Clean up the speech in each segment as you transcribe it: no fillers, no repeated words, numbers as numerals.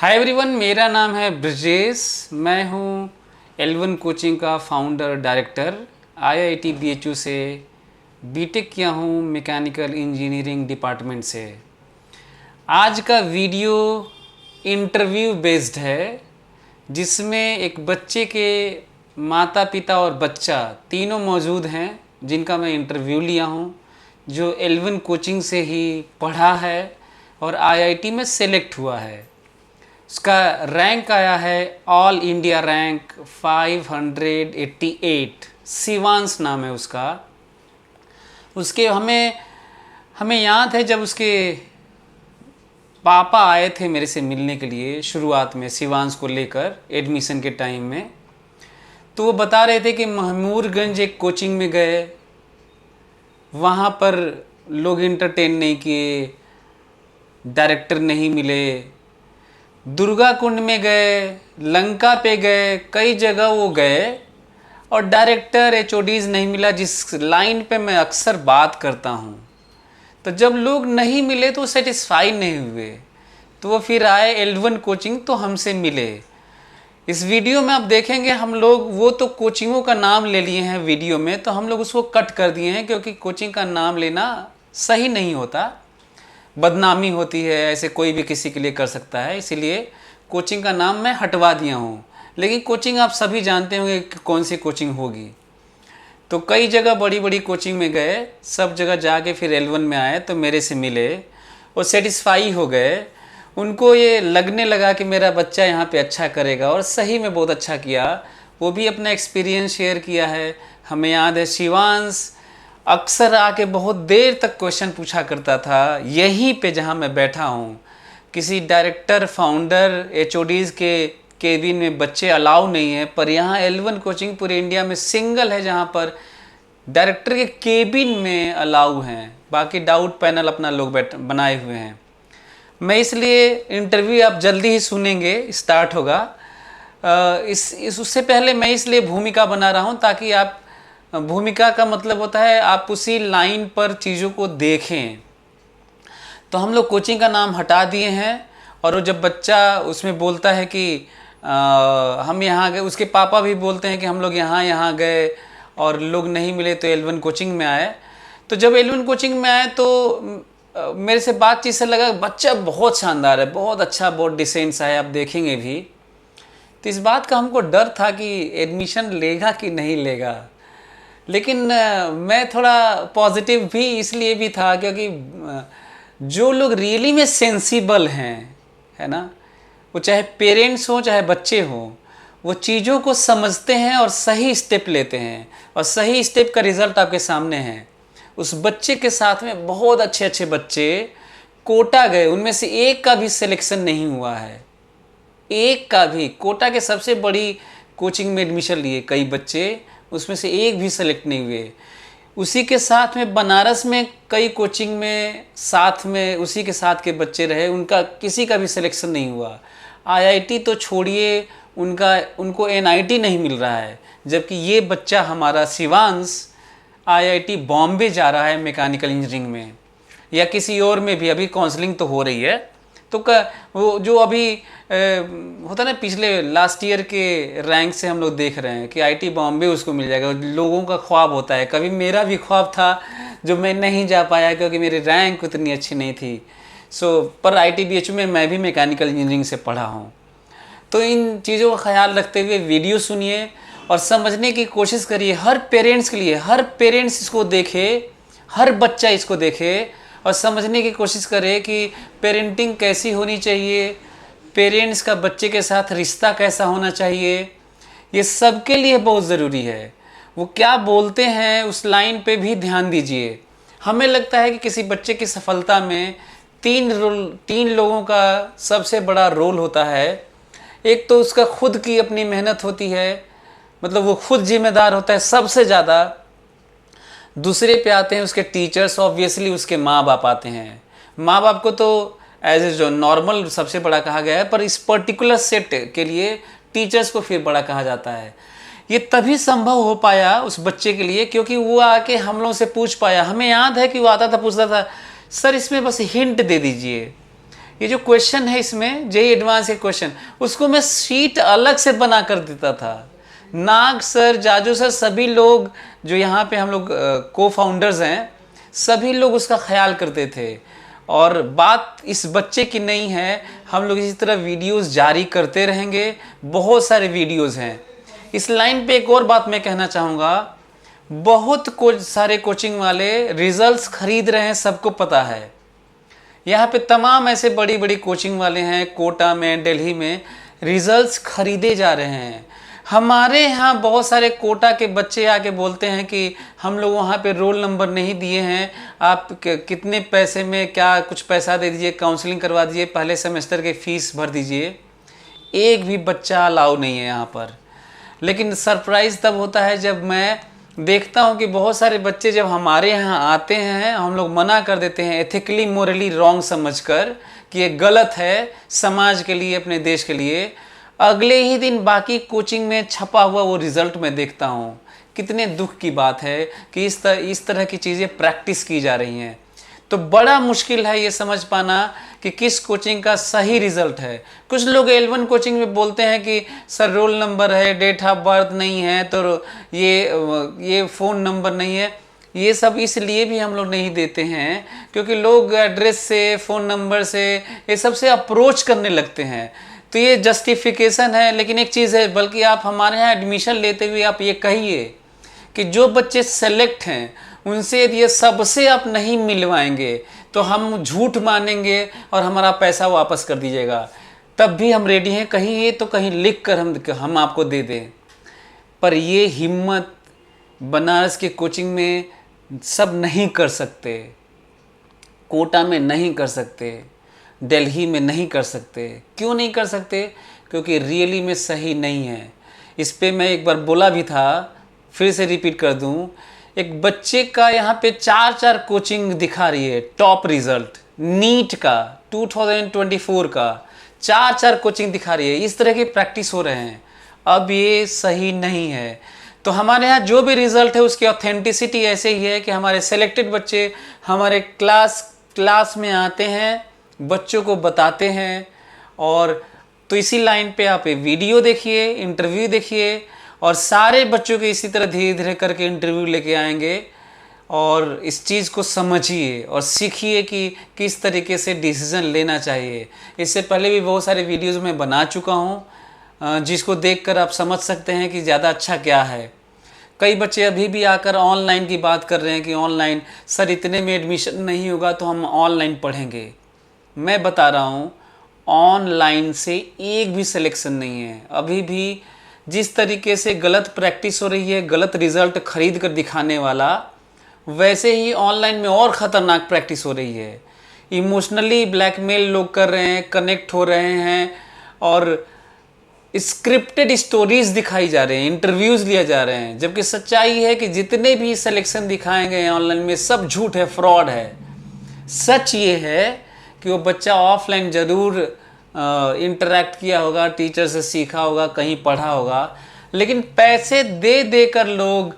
Hi everyone, मेरा नाम है ब्रजेश। मैं हूँ L1 कोचिंग का फाउंडर डायरेक्टर। IIT BHU से बीटेक किया हूँ मैकेनिकल इंजीनियरिंग डिपार्टमेंट से। आज का वीडियो इंटरव्यू बेस्ड है, जिसमें एक बच्चे के माता पिता और बच्चा तीनों मौजूद हैं, जिनका मैं इंटरव्यू लिया हूँ, जो L1 कोचिंग से ही पढ़ा है और IIT में सेलेक्ट हुआ है। उसका रैंक आया है ऑल इंडिया रैंक 588। शिवांश नाम है उसका। उसके हमें याद है जब उसके पापा आए थे मेरे से मिलने के लिए शुरुआत में शिवांश को लेकर एडमिशन के टाइम में, तो वो बता रहे थे कि महमूरगंज एक कोचिंग में गए, वहाँ पर लोग इंटरटेन नहीं किए, डायरेक्टर नहीं मिले। दुर्गा कुंड में गए, लंका पे गए, कई जगह वो गए और डायरेक्टर HODs नहीं मिला, जिस लाइन पे मैं अक्सर बात करता हूँ। तो जब लोग नहीं मिले तो सेटिस्फाई नहीं हुए, तो वो फिर आए L1 कोचिंग, तो हमसे मिले। इस वीडियो में आप देखेंगे हम लोग वो तो कोचिंगों का नाम ले लिए हैं वीडियो में, तो हम लोग उसको कट कर दिए हैं, क्योंकि कोचिंग का नाम लेना सही नहीं होता, बदनामी होती है, ऐसे कोई भी किसी के लिए कर सकता है। इसीलिए कोचिंग का नाम मैं हटवा दिया हूँ। लेकिन कोचिंग आप सभी जानते होंगे कि कौन सी कोचिंग होगी। तो कई जगह बड़ी बड़ी कोचिंग में गए, सब जगह जाके फिर L1 में आए तो मेरे से मिले और सेटिस्फाई हो गए। उनको ये लगने लगा कि मेरा बच्चा यहाँ पे अच्छा करेगा, और सही में बहुत अच्छा किया। वो भी अपना एक्सपीरियंस शेयर किया है। हमें याद है शिवांश अक्सर आके बहुत देर तक क्वेश्चन पूछा करता था, यहीं पे जहाँ मैं बैठा हूँ। किसी डायरेक्टर फाउंडर HODs के केबिन में बच्चे अलाउ नहीं है, पर यहाँ L1 कोचिंग पूरे इंडिया में सिंगल है जहाँ पर डायरेक्टर के केबिन में अलाउ हैं। बाकी डाउट पैनल अपना लोग बनाए हुए हैं। मैं इसलिए इंटरव्यू आप जल्दी ही सुनेंगे, स्टार्ट होगा। उससे पहले मैं इसलिए भूमिका बना रहा हूँ, ताकि आप, भूमिका का मतलब होता है आप उसी लाइन पर चीज़ों को देखें। तो हम लोग कोचिंग का नाम हटा दिए हैं, और वो जब बच्चा उसमें बोलता है कि हम यहाँ गए, उसके पापा भी बोलते हैं कि हम लोग यहाँ गए और लोग नहीं मिले तो L1 कोचिंग में आए। तो जब L1 कोचिंग में आए तो मेरे से बातचीत से लगा बच्चा बहुत शानदार है, बहुत अच्छा, बहुत डिसेंट सा है, आप देखेंगे भी। तो इस बात का हमको डर था कि एडमिशन लेगा कि नहीं लेगा। लेकिन मैं थोड़ा पॉजिटिव भी इसलिए भी था क्योंकि जो लोग रियली में सेंसिबल हैं, है ना, वो चाहे पेरेंट्स हो चाहे बच्चे हों, वो चीज़ों को समझते हैं और सही स्टेप लेते हैं, और सही स्टेप का रिज़ल्ट आपके सामने है। उस बच्चे के साथ में बहुत अच्छे अच्छे बच्चे कोटा गए, उनमें से एक का भी सिलेक्शन नहीं हुआ है, एक का भी। कोटा के सबसे बड़ी कोचिंग में एडमिशन लिए कई बच्चे, उसमें से एक भी सेलेक्ट नहीं हुए। उसी के साथ में बनारस में कई कोचिंग में साथ में उसी के साथ के बच्चे रहे, उनका किसी का भी सिलेक्शन नहीं हुआ। IIT तो छोड़िए, उनको NIT नहीं मिल रहा है, जबकि ये बच्चा हमारा शिवांश IIT बॉम्बे जा रहा है मैकेनिकल इंजीनियरिंग में, या किसी और में भी। अभी काउंसलिंग तो हो रही है। तो वो जो अभी होता ना, पिछले लास्ट ईयर के रैंक से हम लोग देख रहे हैं कि IIT बॉम्बे उसको मिल जाएगा। लोगों का ख्वाब होता है, कभी मेरा भी ख्वाब था जो मैं नहीं जा पाया क्योंकि मेरी रैंक उतनी अच्छी नहीं थी। पर IIT BHU में मैं भी मैकेनिकल इंजीनियरिंग से पढ़ा हूँ। तो इन चीज़ों का ख्याल रखते हुए वीडियो सुनिए और समझने की कोशिश करिए। हर पेरेंट्स के लिए, हर पेरेंट्स इसको देखे, हर बच्चा इसको देखे और समझने की कोशिश करे कि पेरेंटिंग कैसी होनी चाहिए, पेरेंट्स का बच्चे के साथ रिश्ता कैसा होना चाहिए। ये सबके लिए बहुत ज़रूरी है। वो क्या बोलते हैं उस लाइन पे भी ध्यान दीजिए। हमें लगता है कि किसी बच्चे की सफलता में तीन लोगों का सबसे बड़ा रोल होता है। एक तो उसका खुद की अपनी मेहनत होती है, मतलब वो खुद जिम्मेदार होता है सबसे ज़्यादा। दूसरे पे आते हैं उसके टीचर्स, ऑब्वियसली उसके माँ बाप आते हैं। माँ बाप को तो एज ए जो नॉर्मल सबसे बड़ा कहा गया है, पर इस पर्टिकुलर सेट के लिए टीचर्स को फिर बड़ा कहा जाता है। ये तभी संभव हो पाया उस बच्चे के लिए क्योंकि वो आके हम लोगों से पूछ पाया। हमें याद है कि वो आता था, पूछता था, सर इसमें बस हिंट दे दीजिए, ये जो क्वेश्चन है इसमें जेईई एडवांस के क्वेश्चन, उसको मैं शीट अलग से बना कर देता था। नाग सर, जाजू सर, सभी लोग जो यहाँ पे हम लोग को फाउंडर्स हैं, सभी लोग उसका ख्याल करते थे। और बात इस बच्चे की नहीं है, हम लोग इसी तरह वीडियोस जारी करते रहेंगे, बहुत सारे वीडियोस हैं। इस लाइन पे एक और बात मैं कहना चाहूँगा, बहुत सारे कोचिंग वाले रिजल्ट्स खरीद रहे हैं, सबको पता है। यहाँ पे तमाम ऐसे बड़ी बड़ी कोचिंग वाले हैं, कोटा में, दिल्ली में रिजल्ट्स खरीदे जा रहे हैं। हमारे यहाँ बहुत सारे कोटा के बच्चे आके बोलते हैं कि हम लोग वहाँ पे रोल नंबर नहीं दिए हैं, आप कितने पैसे में, क्या कुछ पैसा दे दीजिए, काउंसलिंग करवा दीजिए, पहले सेमेस्टर की फ़ीस भर दीजिए। एक भी बच्चा अलाउ नहीं है यहाँ पर। लेकिन सरप्राइज़ तब होता है जब मैं देखता हूँ कि बहुत सारे बच्चे जब हमारे यहाँ आते हैं, हम लोग मना कर देते हैं एथिकली मोरली रॉन्ग समझकर कि ये गलत है समाज के लिए, अपने देश के लिए। अगले ही दिन बाकी कोचिंग में छपा हुआ वो रिज़ल्ट मैं देखता हूँ। कितने दुख की बात है कि इस तरह की चीज़ें प्रैक्टिस की जा रही हैं। तो बड़ा मुश्किल है ये समझ पाना कि किस कोचिंग का सही रिज़ल्ट है। कुछ लोग L1 कोचिंग में बोलते हैं कि सर रोल नंबर है, डेट ऑफ बर्थ नहीं है, तो ये फ़ोन नंबर नहीं है। ये सब इसलिए भी हम लोग नहीं देते हैं क्योंकि लोग एड्रेस से, फ़ोन नंबर से, ये सब से अप्रोच करने लगते हैं। तो ये जस्टिफिकेशन है। लेकिन एक चीज़ है, बल्कि आप हमारे यहाँ एडमिशन लेते हुए आप ये कहिए कि जो बच्चे सेलेक्ट हैं उनसे यदि ये सबसे आप नहीं मिलवाएंगे तो हम झूठ मानेंगे और हमारा पैसा वापस कर दीजिएगा, तब भी हम रेडी हैं। कहीं ये तो कहीं लिख कर हम आपको दे दें। पर ये हिम्मत बनारस के कोचिंग में सब नहीं कर सकते, कोटा में नहीं कर सकते, दिल्ली में नहीं कर सकते। क्यों नहीं कर सकते? क्योंकि रियली में सही नहीं है। इस पे मैं एक बार बोला भी था, फिर से रिपीट कर दूं। एक बच्चे का यहाँ पे 4 कोचिंग दिखा रही है टॉप रिजल्ट, नीट का 2024 का 4 कोचिंग दिखा रही है। इस तरह की प्रैक्टिस हो रहे हैं, अब ये सही नहीं है। तो हमारे यहाँ जो भी रिज़ल्ट है उसकी ऑथेंटिसिटी ऐसे ही है कि हमारे सेलेक्टेड बच्चे हमारे क्लास में आते हैं, बच्चों को बताते हैं। और तो इसी लाइन पे आप वीडियो देखिए, इंटरव्यू देखिए, और सारे बच्चों के इसी तरह धीरे धीरे करके इंटरव्यू लेके आएंगे। और इस चीज़ को समझिए और सीखिए कि किस तरीके से डिसीज़न लेना चाहिए। इससे पहले भी बहुत सारे वीडियोज़ मैं बना चुका हूँ, जिसको देखकर आप समझ सकते हैं कि ज़्यादा अच्छा क्या है। कई बच्चे अभी भी आकर ऑनलाइन की बात कर रहे हैं कि ऑनलाइन सर इतने में एडमिशन नहीं होगा तो हम ऑनलाइन पढ़ेंगे। मैं बता रहा हूँ ऑनलाइन से एक भी सिलेक्शन नहीं है। अभी भी जिस तरीके से गलत प्रैक्टिस हो रही है, गलत रिज़ल्ट खरीद कर दिखाने वाला, वैसे ही ऑनलाइन में और ख़तरनाक प्रैक्टिस हो रही है। इमोशनली ब्लैकमेल लोग कर रहे हैं, कनेक्ट हो रहे हैं, और स्क्रिप्टेड स्टोरीज दिखाई जा रहे हैं, इंटरव्यूज़ लिया जा रहे हैं। जबकि सच्चाई है कि जितने भी सिलेक्शन दिखाए गए हैं ऑनलाइन में सब झूठ है, फ्रॉड है। सच ये है कि वो बच्चा ऑफलाइन ज़रूर इंटरेक्ट किया होगा, टीचर से सीखा होगा, कहीं पढ़ा होगा, लेकिन पैसे दे देकर लोग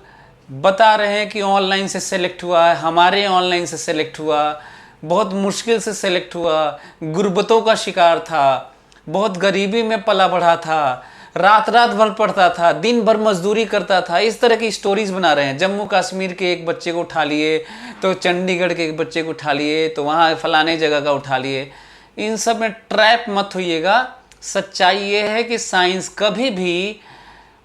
बता रहे हैं कि ऑनलाइन से सेलेक्ट हुआ है, हमारे ऑनलाइन से सेलेक्ट हुआ, बहुत मुश्किल से सेलेक्ट हुआ, गुर्बतों का शिकार था, बहुत गरीबी में पला बढ़ा था, रात रात भर पढ़ता था, दिन भर मजदूरी करता था। इस तरह की स्टोरीज़ बना रहे हैं। जम्मू कश्मीर के एक बच्चे को उठा लिए, तो चंडीगढ़ के एक बच्चे को उठा लिए, तो वहाँ फलाने जगह का उठा लिए। इन सब में ट्रैप मत होइएगा। सच्चाई ये है कि साइंस कभी भी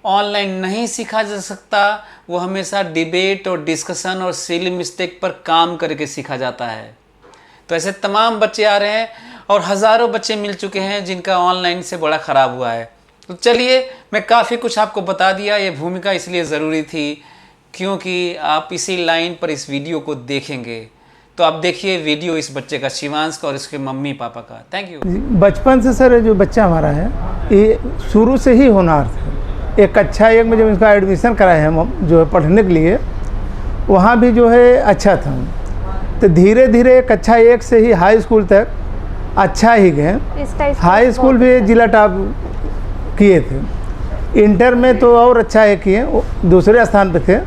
ऑनलाइन नहीं सीखा जा सकता, वो हमेशा डिबेट और डिस्कशन और सिली मिस्टेक पर काम करके सीखा जाता है। तो ऐसे तमाम बच्चे आ रहे हैं और हज़ारों बच्चे मिल चुके हैं जिनका ऑनलाइन से बड़ा ख़राब हुआ है। तो चलिए, मैं काफ़ी कुछ आपको बता दिया। ये भूमिका इसलिए ज़रूरी थी क्योंकि आप इसी लाइन पर इस वीडियो को देखेंगे। तो आप देखिए वीडियो इस बच्चे का, शिवांश का और इसके मम्मी पापा का। Thank you. बचपन से सर जो बच्चा हमारा है ये शुरू से ही होनहार था। एक कक्षा 1 में जब इसका एडमिशन कराए हम जो है पढ़ने के लिए, वहाँ भी जो है अच्छा था। तो धीरे धीरे कक्षा 1 से ही हाई स्कूल तक अच्छा ही गए। हाई स्कूल भी जिला टॉप किए थे। इंटर में तो और अच्छा है किए, दूसरे स्थान पे थे,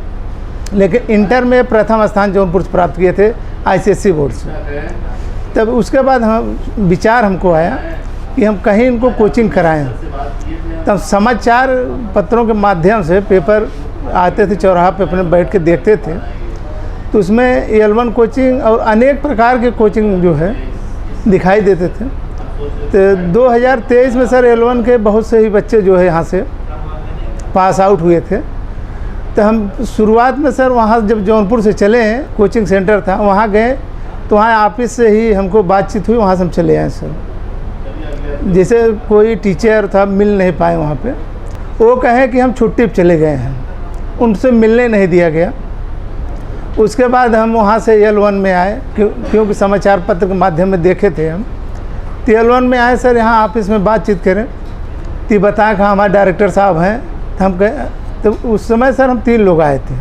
लेकिन इंटर में प्रथम स्थान जौनपुर से प्राप्त किए थे ICSE बोर्ड से। तब उसके बाद हम विचार हमको आया कि हम कहीं इनको कोचिंग कराएं। तब समाचार पत्रों के माध्यम से पेपर आते थे, चौराहा पे अपने बैठ के देखते थे, तो उसमें L1 कोचिंग और अनेक प्रकार के कोचिंग जो है दिखाई देते थे। तो 2023 में सर L1 के बहुत से ही बच्चे जो है यहाँ से पास आउट हुए थे। तो हम शुरुआत में सर वहाँ जब जौनपुर से चले हैं, कोचिंग सेंटर था, वहाँ गए तो वहाँ ऑफिस से ही हमको बातचीत हुई, वहाँ से हम चले आए सर। जैसे कोई टीचर था, मिल नहीं पाए वहाँ पे, वो कहें कि हम छुट्टी पर चले गए हैं, उनसे मिलने नहीं दिया गया। उसके बाद हम वहाँ से L1 में आए, क्योंकि समाचार पत्र के माध्यम में देखे थे हम। तो L1 में आए सर, यहाँ ऑफिस में बातचीत करें तो बताया कि हमारे डायरेक्टर साहब हैं। तो हम कहे, तो उस समय सर हम 3 लोग आए थे।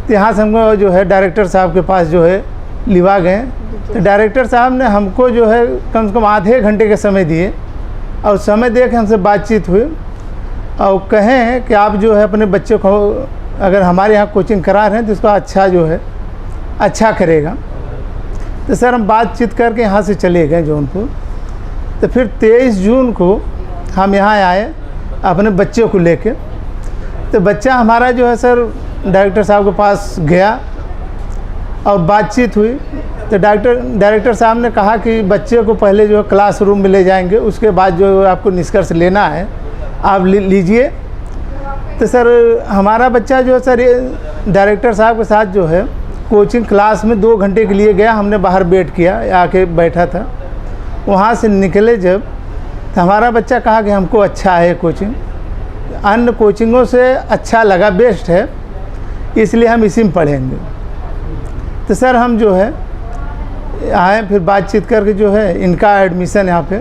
तो यहाँ से हमको जो है डायरेक्टर साहब के पास जो है लिवा गए। तो डायरेक्टर साहब ने हमको जो है कम से कम आधे घंटे के समय दिए, और समय दे के हमसे बातचीत हुई और कहें कि आप जो है अपने बच्चे को अगर हमारे यहाँ कोचिंग करा रहे हैं तो उसका अच्छा जो है अच्छा करेगा। तो सर हम बातचीत करके यहाँ से चले गए जौनपुर। तो फिर 23 जून को हम यहाँ आए अपने बच्चे को लेके। तो बच्चा हमारा जो है सर डायरेक्टर साहब के पास गया और बातचीत हुई। तो डायरेक्टर साहब ने कहा कि बच्चे को पहले जो है क्लासरूम में ले जाएंगे, उसके बाद जो है आपको निष्कर्ष लेना है आप लीजिए। तो सर हमारा बच्चा जो है सर डायरेक्टर साहब के साथ जो है कोचिंग क्लास में 2 घंटे के लिए गया। हमने बाहर वेट किया, आके बैठा था। वहाँ से निकले जब, तो हमारा बच्चा कहा कि हमको अच्छा है कोचिंग, अन्य कोचिंगों से अच्छा लगा, बेस्ट है, इसलिए हम इसी में पढ़ेंगे। तो सर हम जो है आए, फिर बातचीत करके जो है इनका एडमिशन यहाँ पे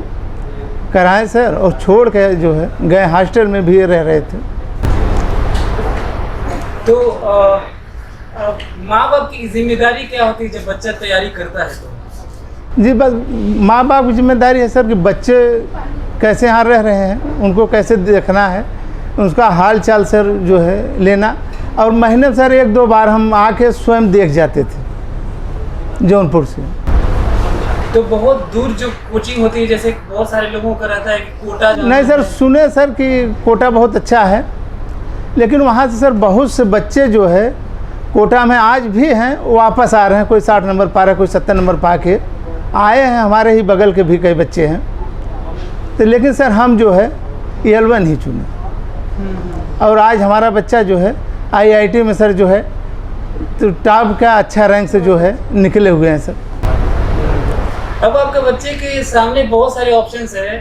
कराएं सर, और छोड़ के जो है गए, हॉस्टल में भी रह रहे थे। तो माँ बाप की जिम्मेदारी क्या होती है जब बच्चा तैयारी करता है? तो जी बस माँ बाप की जिम्मेदारी है सर कि बच्चे कैसे यहाँ रह रहे हैं, उनको कैसे देखना है, उसका हाल चाल सर जो है लेना। और महीने में सर 1-2 बार हम आके स्वयं देख जाते थे जौनपुर से। तो बहुत दूर जो कोचिंग होती है, जैसे बहुत सारे लोगों का रहता है कि कोटा नहीं सर, सुने सर कि कोटा बहुत अच्छा है, लेकिन वहाँ से सर बहुत से बच्चे जो है कोटा में आज भी हैं, वापस आ रहे हैं। कोई 60 नंबर पा रहे, कोई 70 नंबर पा के आए हैं। हमारे ही बगल के भी कई बच्चे हैं। तो लेकिन सर हम जो है L1 ही चुने, और आज हमारा बच्चा जो है IIT में सर जो है तो टॉप का अच्छा रैंक से जो है निकले हुए हैं सर। अब आपके बच्चे के सामने बहुत सारे ऑप्शंस है,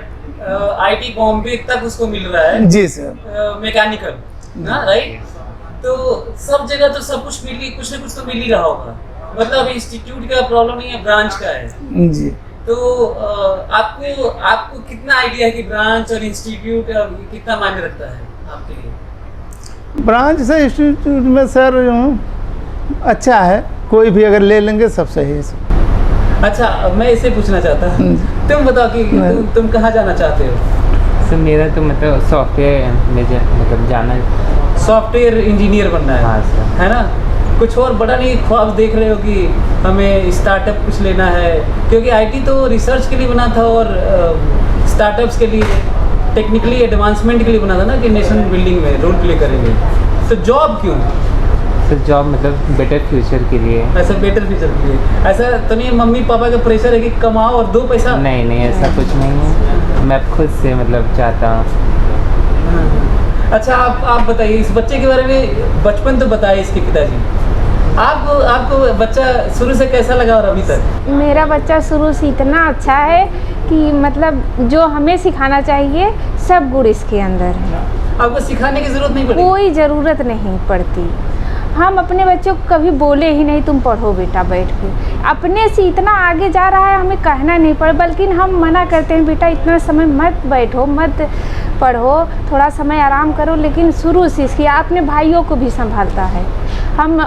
IT बॉम्बे तक उसको मिल रहा है। जी सर, मैकेनिकल ना, राइट? तो सब जगह तो सब कुछ कुछ ना कुछ तो मिल ही रहा होगा। मतलब इंस्टीट्यूट का प्रॉब्लम नहीं है, ब्रांच का है जी। तो आपको कितना आइडिया है कि ब्रांच और इंस्टीट्यूट कितना मायने रखता है आपके लिए? ब्रांच से इंस्टीट्यूट में सर अच्छा है, कोई भी अगर ले लेंगे सब सही है सर। अच्छा, मैं इसे पूछना चाहता हूँ, तुम बताओ कि तुम कहाँ जाना चाहते हो? सर मेरा तो मतलब सॉफ्टवेयर में मतलब जाना, सॉफ्टवेयर इंजीनियर बनना है। हाँ सर। है ना? कुछ और बड़ा नहीं ख्वाब देख रहे हो कि हमें स्टार्टअप कुछ लेना है? क्योंकि IT तो रिसर्च के लिए बना था और स्टार्टअप्स के लिए, टेक्निकली एडवांसमेंट के लिए बना था ना, कि नेशन बिल्डिंग में रोल प्ले करेंगे। तो जॉब क्यों? सर जॉब मतलब बेटर फ्यूचर के लिए। ऐसा बेटर फ्यूचर के लिए? ऐसा तो नहीं मम्मी पापा का प्रेशर है कि कमाओ और दो पैसा? नहीं नहीं, ऐसा कुछ नहीं है, मैं खुद से मतलब चाहता हूँ। अच्छा, आप बताइए इस बच्चे के बारे में। बचपन तो बताइए इसके पिताजी। आपको बच्चा शुरू से कैसा लगा और अभी तक? मेरा बच्चा शुरू से इतना अच्छा है कि मतलब जो हमें सिखाना चाहिए सब गुण इसके अंदर है। आपको सिखाने की ज़रूरत नहीं पड़ी? कोई ज़रूरत नहीं पड़ती। हम अपने बच्चों को कभी बोले ही नहीं तुम पढ़ो बेटा बैठ के। अपने से इतना आगे जा रहा है, हमें कहना नहीं पड़ा, बल्कि हम मना करते हैं बेटा इतना समय मत बैठो, मत पढ़ो, थोड़ा समय आराम करो। लेकिन शुरू से इसकी अपने भाइयों को भी संभालता है। हम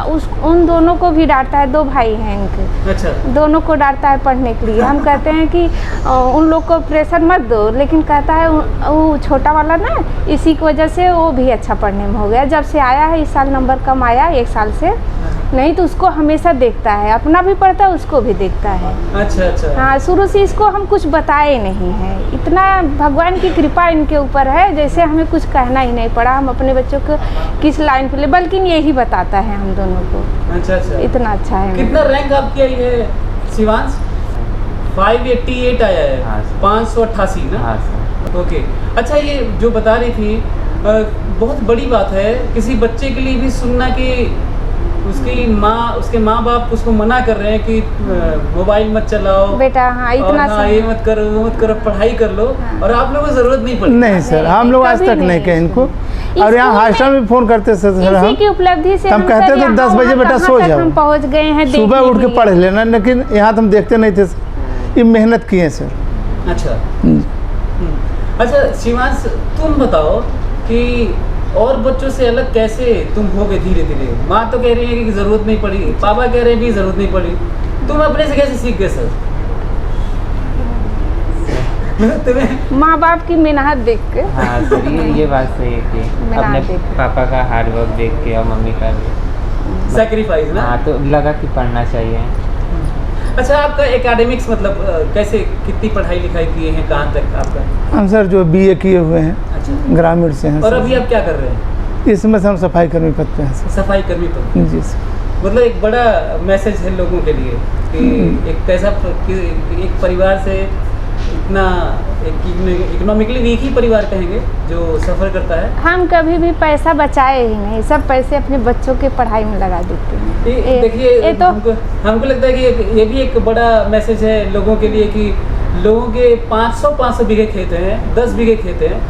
उन दोनों को भी डांटता है, 2 भाई हैं इनके। अच्छा। दोनों को डांटता है पढ़ने के लिए। हम कहते हैं कि उन लोग को प्रेशर मत दो, लेकिन कहता है वो छोटा वाला ना, इसी की वजह से वो भी अच्छा पढ़ने में हो गया। जब से आया है इस साल नंबर कम आया 1 साल से, नहीं तो उसको हमेशा देखता है, अपना भी पढ़ता है उसको भी देखता है। अच्छा अच्छा। हाँ, शुरू से इसको हम कुछ बताए नहीं हैं, इतना भगवान की कृपा इनके ऊपर है, जैसे हमें कुछ कहना ही नहीं पड़ा हम अपने बच्चों को किस लाइन पे ले, बल्कि यही बताता है हम दोनों को। अच्छा अच्छा। इतना अच्छा है। कितना रैंक आपकी आई है शिवांश? 588 आया है। हाँ सर। 588 ना? हाँ सर। ओके। अच्छा, ये जो बता रही थी बहुत बड़ी बात है किसी बच्चे के लिए भी सुनना कि उसके माँ बाप उसको मना कर रहे हैं कि मोबाइल मत चलाओ बेटा। हाँ, इतना हाँ, ये मत करो वो मत करो, पढ़ाई कर लो। हाँ। और आप लोगों को जरूरत नहीं पड़ी। नहीं सर, हम लोग आज कभी तक नहीं नहीं। कहे इनको। स्कूल और यहाँ में- हॉस्टल में फ़ोन करते सर इसी हम की उपलब्धि से हम हम कहते सर तो यहाँ 10 बजे वहाँ बेटा कहाँ सो तक जाओ। हम पहुँच गए हैं सुबह देखने उठ के लिए। पढ़ लेना, लेकिन यहाँ तो हम देखते नहीं थे, ये मेहनत किए सर। अच्छा। अच्छा शिवांश, तुम बताओ कि और बच्चों से अलग कैसे तुम हो गए धीरे धीरे? माँ तो कह रही है कि जरूरत नहीं पड़ी, पापा कह रहे हैं भी जरूरत नहीं पड़ी, तुम अपने से कैसे सीख गए सर? तुम्हें माँ बाप की मेहनत देख के। हाँ सर, ये बात सही है कि मेहनत अपने देख के। पापा का हार्ड वर्क देख के और मम्मी का भी सैक्रिफाइस ना? हाँ, तो लगा कि पढ़ना चाहिए। अच्छा, आपका एकेडमिक्स मतलब कैसे, कितनी पढ़ाई लिखाई किए हैं, कहाँ तक आपका? हम सर जो BA किए हुए हैं, अच्छा। ग्रामीण से हैं और सर। अभी आप क्या कर रहे हैं? इसमें से हम सफाई कर्मी पद पे हैं सर। सफाई कर्मी पर। जी सर। मतलब एक बड़ा मैसेज है लोगों के लिए कि एक कैसा कि एक परिवार से इतना इकोनॉमिकली वीक ही परिवार कहेंगे जो सफ़र करता है। हम कभी भी पैसा बचाए ही नहीं, सब पैसे अपने बच्चों के पढ़ाई में लगा देते हैं। देखिए, ये तो हमको लगता है कि ये भी एक बड़ा मैसेज है लोगों के लिए कि लोगों के 500 बीघे खेत हैं, 10 बीघे खेत हैं,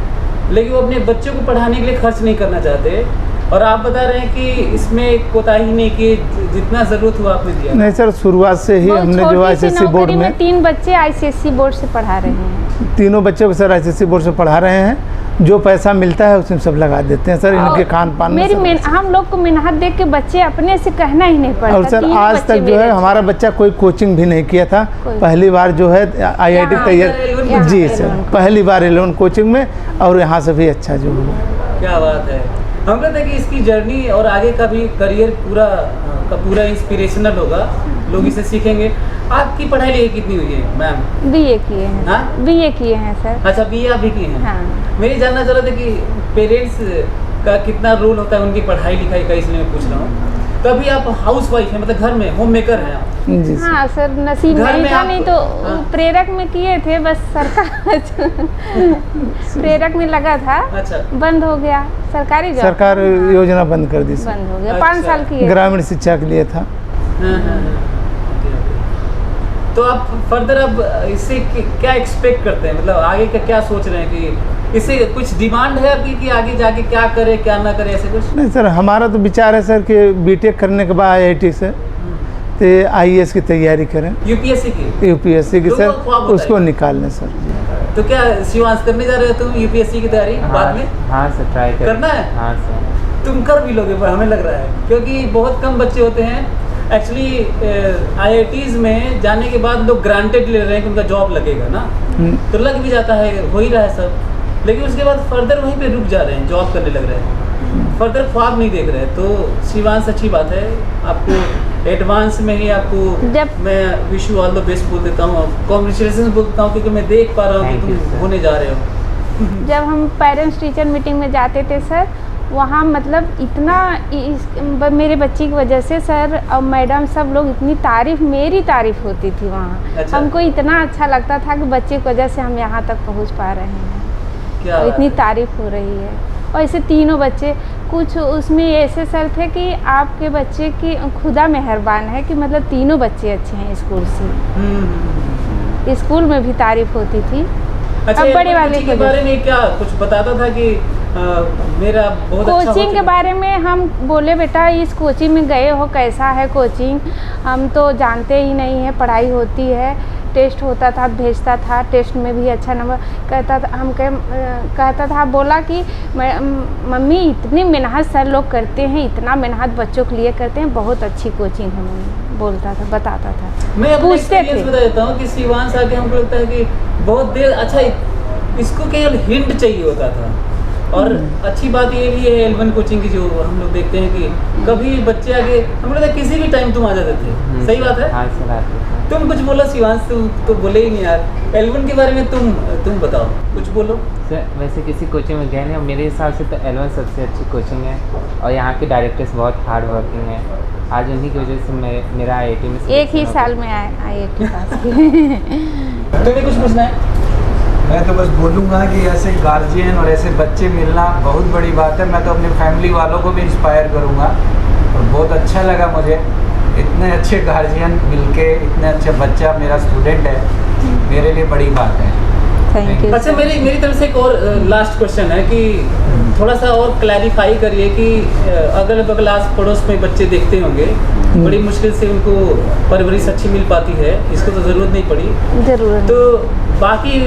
लेकिन वो अपने बच्चों को पढ़ाने के लिए खर्च नहीं करना चाहते। और आप बता रहे हैं कि इसमें कोताही नहीं की, जितना ज़रूरत हुआ आपने दिया। नहीं सर, शुरुआत से ही बहुत हमने जो छोटी सी ICSE बोर्ड नौकरी में 3 बच्चे ICSE बोर्ड से पढ़ा रहे हैं। तीनों बच्चों को सर ICSE बोर्ड से पढ़ा रहे हैं। जो पैसा मिलता है उसमें सब लगा देते हैं सर, इनके खान पान में सब। हम लोग को मेहनत देख के बच्चे अपने से कहना ही नहीं पड़ता। और सर तीनों आज बच्चे तक जो मेरे है हमारा बच्चा कोई कोचिंग भी नहीं किया था, कोई। पहली बार जो है IIT यहाँ तैयार। यहाँ जी 11 सर, पहली बार 11 कोचिंग में, और यहाँ से भी अच्छा जो हुआ। क्या बात है। हम कहते हैं कि इसकी जर्नी और आगे का भी करियर पूरा इंस्पिरेशनल होगा, लोग इसे सीखेंगे। आपकी पढ़ाई लिखाई कितनी हुई है मैम? BA किए हैं। हाँ? BA किए हैं सर। अच्छा, BA आप भी किए हैं? हाँ। मेरी जानना चाह रहा था कि पेरेंट्स का कितना रोल होता है उनकी पढ़ाई लिखाई का, इसलिए मैं पूछ रहा हूँ। तभी आप हाउस वाइफ हैं, मतलब घर में होम मेकर हैं आप? जी सर। हाँ सर, नसीब घर नहीं में था, आप- नहीं तो हाँ। प्रेरक में किए थे, बस सरकार प्रेरक में लगा था, अच्छा। बंद हो गया। सरकारी जॉब सरकार योजना बंद कर दी सर, बंद हो गया। अच्छा। 5 साल की है। ग्रामीण शिक्षा के लिए था। हाँ, हाँ, हाँ। Okay, okay. तो आप फर्दर अब इससे क्या एक्सपेक्ट करते हैं, मतलब आगे का क्या सोच रहे हैं कि इससे कुछ डिमांड है आपकी कि आगे जाके क्या करे क्या ना करे, ऐसे कुछ? नहीं सर, हमारा तो विचार है सर कि BTech करने के बाद IIT से तो IAS की तैयारी करें, UPSC की? UPSC की तो सर, वो ख्वाब होता उसको है। निकाल लें सर। तो क्या शिवांश करने जा रहे हो तुम UPSC की तैयारी बाद में? हाँ सर, ट्राई करना है? हाँ सर। तुम कर भी लोगे पर हमें लग रहा है, क्योंकि बहुत कम बच्चे होते हैं एक्चुअली IITs में जाने के बाद लोग ग्रांटेड ले रहे हैं कि उनका जॉब लगेगा ना, तो लग भी जाता है, हो ही रहा है सब, लेकिन उसके बाद फर्दर वहीं पे रुक जा रहे हैं, जॉब करने लग रहे हैं, फर्दर ख्वाब नहीं देख रहे हैं। तो शिवांश अच्छी बात है, आपको एडवांस में ही आपको मैं wish you all the best बोल देता हूँ, कॉन्ग्रेचुलेसन बोलता हूँ, क्योंकि मैं देख पा रहा हूँ कि Thank you, तुम sir. होने जा रहे हो। जब हम पेरेंट्स टीचर मीटिंग में जाते थे सर, वहाँ मतलब इतना मेरे बच्ची की वजह से सर और मैडम सब लोग इतनी मेरी तारीफ होती थी वहाँ। अच्छा। हमको इतना अच्छा लगता था कि बच्चे की वजह से हम यहाँ तक पहुँच पा रहे हैं, क्या और इतनी बात है। तारीफ हो रही है। और ऐसे तीनों बच्चे, कुछ उसमें ऐसे सर थे कि आपके बच्चे की खुदा मेहरबान है कि मतलब तीनों बच्चे अच्छे हैं स्कूल से। स्कूल में भी तारीफ होती थी। अच्छा, अब बड़े कोचिंग वाले के बारे में क्या कुछ बताता था कि मेरा बहुत अच्छा हो कोचिंग के चुका? बारे में हम बोले बेटा इस कोचिंग में गए हो, कैसा है कोचिंग, हम तो जानते ही नहीं है। पढ़ाई होती है, टेस्ट होता था, भेजता था, टेस्ट में भी अच्छा नंबर कहता था। कहता था, बोला कि मम्मी इतनी मेहनत सर लोग करते हैं, इतना मेहनत बच्चों के लिए करते हैं, बहुत अच्छी कोचिंग है मम्मी, बोलता था, बताता था। मैं अपना पूछते एक्सपीरियंस थे। बता देता हूँ कि शिवांश आके हमको लगता है कि बहुत देर, अच्छा इसको केवल हिंट चाहिए होता था और अच्छी बात ये भी है एल1 कोचिंग की, जो हम लोग देखते हैं कि कभी बच्चे आगे हम लोग किसी भी टाइम तुम आ जाते थे, सही बात है। हाँ सर आते थे। तुम कुछ बोलो शिवांश, तुम तो बोले ही नहीं यार। एल1 के बारे में तुम बताओ, कुछ बोलो। सर वैसे किसी कोचिंग में गए नहीं, मेरे हिसाब से तो एल1 सबसे अच्छी कोचिंग है और यहाँ के डायरेक्टर्स बहुत हार्ड वर्किंग है। आज उन्हीं की वजह से मेरा IIT में एक ही साल में IIT पास तुम्हें कुछ पूछना है? मैं तो बस बोलूँगा कि ऐसे गार्जियन और ऐसे बच्चे मिलना बहुत बड़ी बात है। मैं तो अपनी फैमिली वालों को भी इंस्पायर करूँगा और बहुत अच्छा लगा मुझे इतने अच्छे गार्जियन मिलके, इतने अच्छा बच्चा मेरा स्टूडेंट है, मेरे लिए बड़ी बात है। Thank you. अच्छा मेरी तरफ से एक और लास्ट क्वेश्चन है कि थोड़ा सा और क्लैरिफाई करिए कि अगल बगल आस पड़ोस में बच्चे देखते होंगे, बड़ी मुश्किल से उनको परवरिश अच्छी मिल पाती है, इसको तो ज़रूरत नहीं पड़ी। जरूर। तो बाकी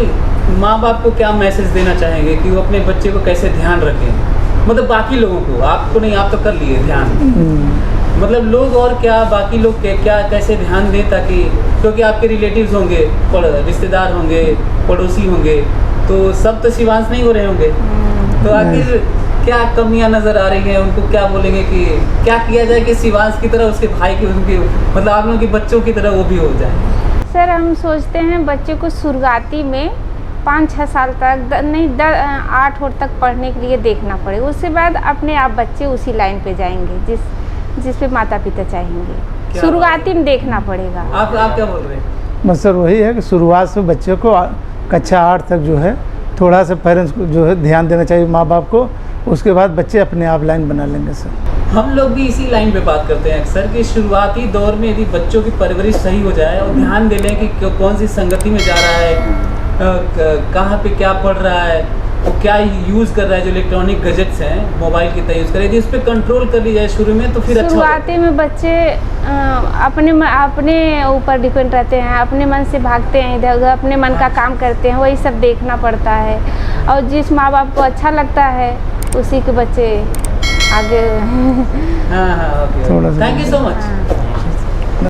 माँ बाप को क्या मैसेज देना चाहेंगे कि वो अपने बच्चे को कैसे ध्यान रखें, मतलब बाकी लोगों को, आपको नहीं, आप तो कर लिए ध्यान, मतलब लोग और क्या बाकी लोग क्या कैसे ध्यान दें, ताकि क्योंकि आपके रिलेटिव्स होंगे, रिश्तेदार होंगे, पड़ोसी होंगे, तो सब तो शिवांश नहीं हो रहे होंगे, तो आखिर क्या कमियां नज़र आ रही हैं, उनको क्या बोलेंगे कि क्या किया जाए कि शिवांश की तरह उसके भाई की, उनके मतलब आप लोगों के बच्चों की तरह वो भी हो जाए? सर हम सोचते हैं बच्चे को शुरुआती में 5-6 साल तक नहीं 8 और तक पढ़ने के लिए देखना पड़ेगा, उसके बाद अपने आप बच्चे उसी लाइन पे जाएंगे जिस पे माता पिता चाहेंगे। शुरुआती में देखना पड़ेगा। आप क्या बोल रहे हैं? बस सर वही है कि शुरुआत से बच्चे को कक्षा 8 तक जो है थोड़ा सा पेरेंट्स को जो है ध्यान देना चाहिए, माँ बाप को, उसके बाद बच्चे अपने आप लाइन बना लेंगे सर। हम लोग भी इसी लाइन पे बात करते हैं अक्सर कि शुरुआती दौर में यदि बच्चों की परवरिश सही हो जाए और ध्यान दे लें कि कौन सी संगति में जा रहा है, कहाँ पे क्या पढ़ रहा है, वो क्या यूज़ कर रहा है, जो इलेक्ट्रॉनिक गैजेट्स हैं मोबाइल की तरह यूज़ करे, यदि उस पर कंट्रोल कर ली जाए शुरू में तो फिर अच्छा। शुरुआती में बच्चे अपने ऊपर डिपेंड रहते हैं, अपने मन से भागते हैं इधर उधर, अपने मन का काम करते हैं, वही सब देखना पड़ता है, और जिस माँ बाप को अच्छा लगता है उसी के बच्चे आगे। हाँ okay, thank you so much.